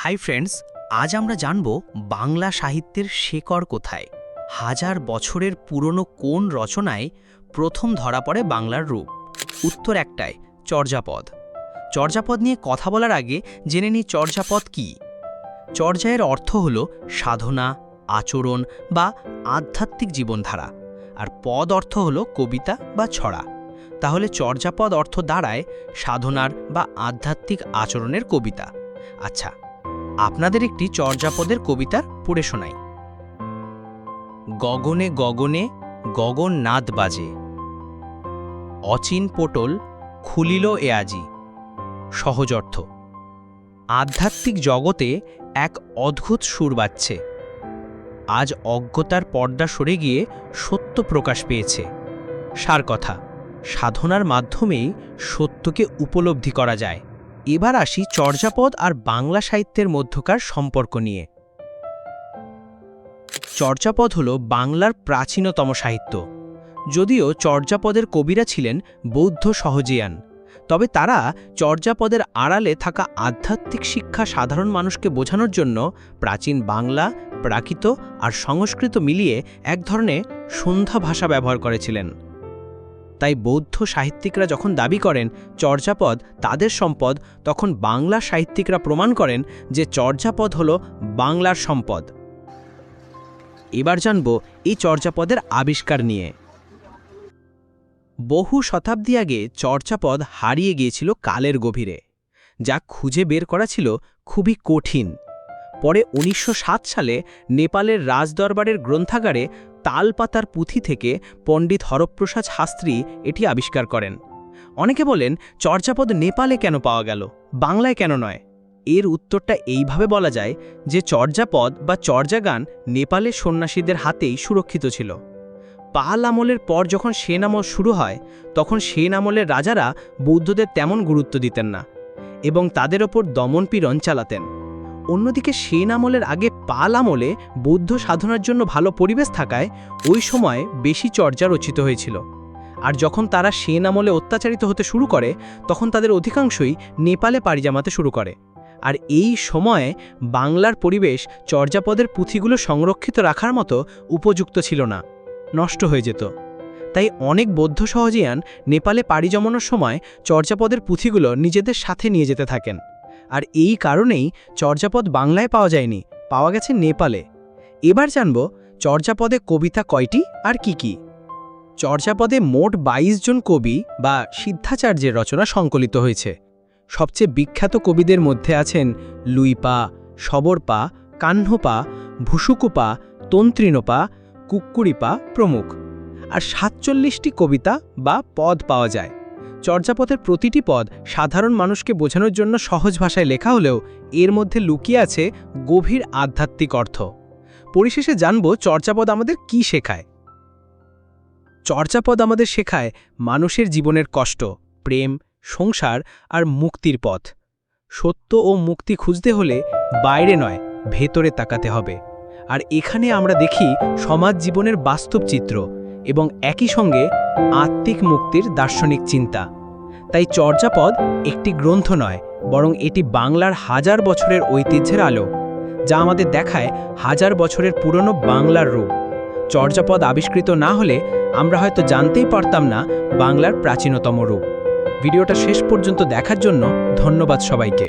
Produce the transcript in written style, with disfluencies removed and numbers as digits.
Hi friends, আজ আমরা জানব বাংলা সাহিত্যের শেকড় কোথায়। হাজার বছরের পুরনো কোন রচনায় প্রথম ধরা পড়ে বাংলার রূপ? উত্তর একটাই, চর্যাপদ। চর্যাপদ নিয়ে কথা বলার আগে জেনে নিই চর্যাপদ কি। চর্যায়ের অর্থ হল সাধনা, আচরণ বা আধ্যাত্মিক জীবনধারা, আর পদ অর্থ হল কবিতা বা ছড়া। তাহলে চর্যাপদ অর্থ দাঁড়ায় সাধনার বা আধ্যাত্মিক আচরণের কবিতা। আচ্ছা, আপনাদের একটি চর্যাপদের কবিতা পড়ে শোনাই। গগনে গগনে গগন নাদ বাজে, অচিন পটল খুলিল এ আজি। সহজ অর্থ, আধ্যাত্মিক জগতে এক অদ্ভুত সুর বাজছে। আজ অজ্ঞতার পর্দা সরে গিয়ে সত্য প্রকাশ পেয়েছে। সার কথা, সাধনার মাধ্যমেই সত্যকে উপলব্ধি করা যায়। এবার আসি চর্যাপদ আর বাংলা সাহিত্যের মধ্যকার সম্পর্ক নিয়ে। চর্যাপদ হল বাংলার প্রাচীনতম সাহিত্য। যদিও চর্যাপদের কবিরা ছিলেন বৌদ্ধ সহজিয়ান, তবে তারা চর্যাপদের আড়ালে থাকা আধ্যাত্মিক শিক্ষা সাধারণ মানুষকে বোঝানোর জন্য প্রাচীন বাংলা, প্রাকৃত আর সংস্কৃত মিলিয়ে এক ধরনের সন্ধ্যা ভাষা ব্যবহার করেছিলেন। তাই বৌদ্ধ সাহিত্যিকরা যখন দাবি করেন চর্যাপদ তাদের সম্পদ, তখন বাংলা সাহিত্যিকরা প্রমাণ করেন যে চর্যাপদ হল বাংলার সম্পদ। এবার জানব এই চর্যাপদের আবিষ্কার নিয়ে। বহু শতাব্দী আগে চর্যাপদ হারিয়ে গিয়েছিল কালের গভীরে, যা খুঁজে বের করা ছিল খুবই কঠিন। পরে ১৯০৭ সালে নেপালের রাজদরবারের গ্রন্থাগারে তালপাতার পুঁথি থেকে পণ্ডিত হরপ্রসাদ শাস্ত্রী এটি আবিষ্কার করেন। অনেকে বলেন চর্যাপদ নেপালে কেন পাওয়া গেল, বাংলায় কেন নয়? এর উত্তরটা এইভাবে বলা যায় যে চর্যাপদ বা চর্যাগান নেপালের সন্ন্যাসীদের হাতেই সুরক্ষিত ছিল। পাল আমলের পর যখন সেন আমল শুরু হয়, তখন সেন আমলের রাজারা বৌদ্ধদের তেমন গুরুত্ব দিতেন না এবং তাদের ওপর দমনপীড়ন চালাতেন। অন্যদিকে সেন আমলের আগে পাল আমলে বৌদ্ধ সাধনার জন্য ভালো পরিবেশ থাকায় ওই সময় বেশি চর্যা রচিত হয়েছিল। আর যখন তারা সেন আমলে অত্যাচারিত হতে শুরু করে, তখন তাদের অধিকাংশই নেপালে পাড়ি জমাতে শুরু করে। আর এই সময়ে বাংলার পরিবেশ চর্যাপদের পুঁথিগুলো সংরক্ষিত রাখার মতো উপযুক্ত ছিল না, নষ্ট হয়ে যেত। তাই অনেক বৌদ্ধ সহজিয়ান নেপালে পাড়ি জমানোর সময় চর্যাপদের পুঁথিগুলো নিজেদের সাথে নিয়ে যেতে থাকেন। আর এই কারণেই চর্যাপদ বাংলায় পাওয়া যায়নি, পাওয়া গেছে নেপালে। এবার জানব চর্যাপদে কবিতা কয়টি আর কি কি। চর্যাপদে মোট ২২ জন কবি বা সিদ্ধাচার্যের রচনা সংকলিত হয়েছে। সবচেয়ে বিখ্যাত কবিদের মধ্যে আছেন লুইপা, শবরপা, কাহ্নপা, ভুসুকুপা, তন্ত্রিনপা, কুক্কুরিপা প্রমুখ। আর ৪৭টি কবিতা বা পদ পাওয়া যায়। চর্যাপদের প্রতিটি পদ সাধারণ মানুষকে বোঝানোর জন্য সহজ ভাষায় লেখা হলেও এর মধ্যে লুকিয়ে আছে গভীর আধ্যাত্মিক অর্থ। পরিশেষে জানব চর্যাপদ আমাদের কি শেখায়। চর্যাপদ আমাদের শেখায় মানুষের জীবনের কষ্ট, প্রেম, সংসার আর মুক্তির পথ। সত্য ও মুক্তি খুঁজতে হলে বাইরে নয়, ভেতরে তাকাতে হবে। আর এখানে আমরা দেখি সমাজ জীবনের বাস্তব চিত্র এবং একই সঙ্গে আত্মিক মুক্তির দার্শনিক চিন্তা। তাই চর্যাপদ একটি গ্রন্থ নয়, বরং এটি বাংলার হাজার বছরের ঐতিহ্যের আলো, যা আমাদের দেখায় হাজার বছরের পুরনো বাংলার রূপ। চর্যাপদ আবিষ্কৃত না হলে আমরা হয়তো জানতেই পারতাম না বাংলার প্রাচীনতম রূপ। ভিডিওটা শেষ পর্যন্ত দেখার জন্য ধন্যবাদ সবাইকে।